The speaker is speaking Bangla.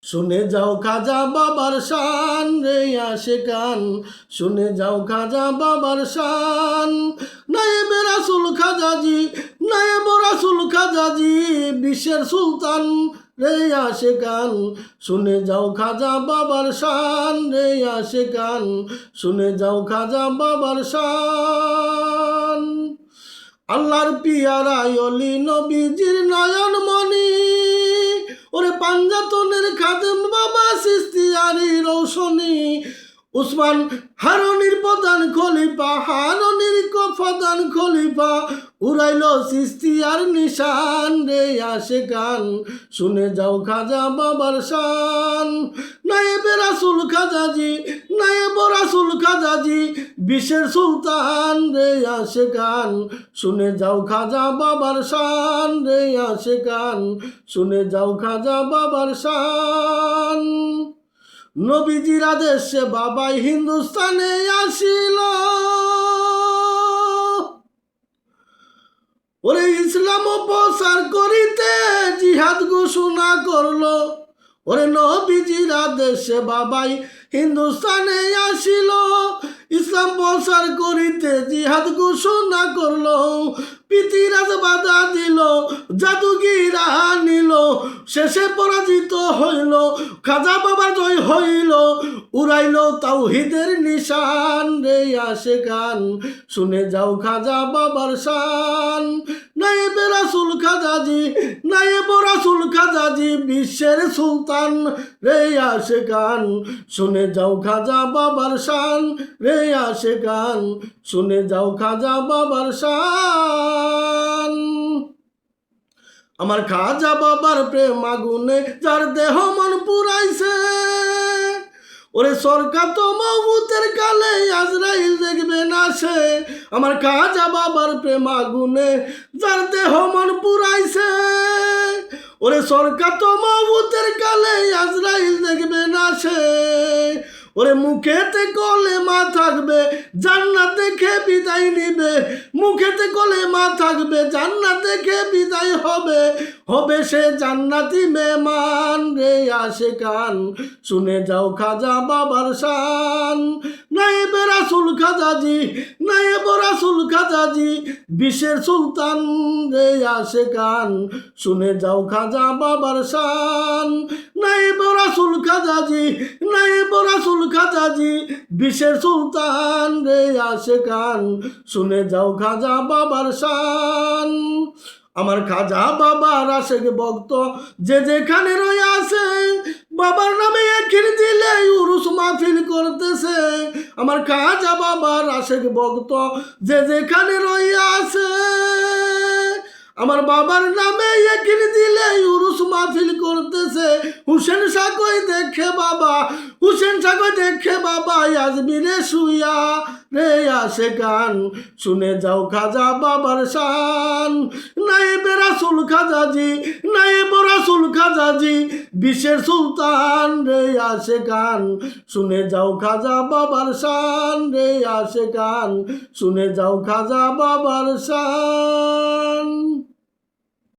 শুনে যাও খাজা বাবার শান রে আশিকান, শুনে যাও খাজা বাবার শান। নায়েবে রাসূল খাজাজি, নায়েবে রাসূল খাজাজি, বিশ্বের সুলতান রে আশিকান, শুনে যাও খাজা বাবার শান রে আশিকান, শুনে যাও খাজা বাবার শান। আল্লাহর পিয়ারা অলি নবীজির নয়ন মনি, ওরে পাঞ্জাতনের খাদেম বাবা সিস্তিয়ারি রৌশনী। উসমান হারুনির প্রধান খলিফা, হারুনির প্রধান খলিফা, উড়াইল সিস্তিয়ার নিশান রে আশিকান, শুনে যাও খাজা বাবার শান। নায়েবে রাসূল খাজাজি, নায়েবে রাসূল খাজাজি, বিশ্বের সুলতান রে আশিকান, শুনে যাও খাজা বাবার শান রে আশিকান, শুনে যাও খাজা বাবার শান। নবীজির আদেশে বাবাই হিন্দুস্তানে আসিল, ওরে ইসলাম প্রচার করিতে জিহাদ ঘোষণা করলো। ওরে নবীজির আদেশে বাবাই হিন্দুস্তানে আসিল, ইসলাম প্রচার করিতে জিহাদ ঘোষণা করলো। পৃথিরাজ বাধা দিল, জাদুগিরা নিল, শেষে পরাজিত হইল, খাজা বাবা জয় হইল, উড়াইল তাওহীদের নিশান রে আশিকান, শুনে যাও খাজা বাবার শান। নায়েবে রাসূল খাজাজি, নায়েবে রাসূল খাজাজি, বিশ্বের সুলতান রে আশিকান, শুনে যাও খাজা বাবার শান রে আশিকান, শুনে যাও খাজা বাবার শান। আমার খাজা বাবার প্রেম আগুনে যার দেহ মন পুরাইছে, ওরে সরকার তো মওতের কালে আজরাইল দেখবে না সে। আমার খাজা বাবার প্রেম আগুনে যার দেহ মন পুরাইছে, ওরে সরকার তো মওতের কালে আজরাইল দেখবে না সে। ওরে মুখেতে কলেমা থাকবে, জান্নাত দেখে বিদায় নিবে, মুখেতে কলেমা থাকবে, জান্নাত দেখে বিদায় হবে, হবে সে জান্নাতি মেহমান রে আশিকান, শুনে যাও খাজা বাবার শান। নায়েবে রাসূল খাজাজি, নায়েবে রাসূল খাজাজি, বিশ্বের সুলতান রে আশিকান, শুনে যাও খাজা বাবার শান। নায়েবে রাসূল খাজাজি, নায়েবে রাসূল খাজাজি, বিশ্বের সুলতান রে আশিকান, শুনে যাও খাজা বাবার শান। আমার খাজা বাবার আশেক ভক্ত যে যেখানে রয়ে আছে, বাবার নামে এখির দিলে উরুস মাহফিল করতেছে। আমার খাজা বাবার আশেক ভক্ত যে যেখানে রয়ে আছে, আমার বাবার নামে এখির দিলে উরুস মাহফিল করতেছে। হুসেন সাকই দেখে বাবা, হুসেন সাকই দেখে বাবা আজমিরে শুইয়া রে আশিকান, শুনে যাও খাজা বাবার শান। নায়েবে রাসূল খাজাজি, নায়েবে রাসূল খাজাজি, বিশ্বের সুলতান রে আশিকান, শুনে যাও খাজা বাবার শান রে আশিকান, শুনে যাও খাজা বাবার শান।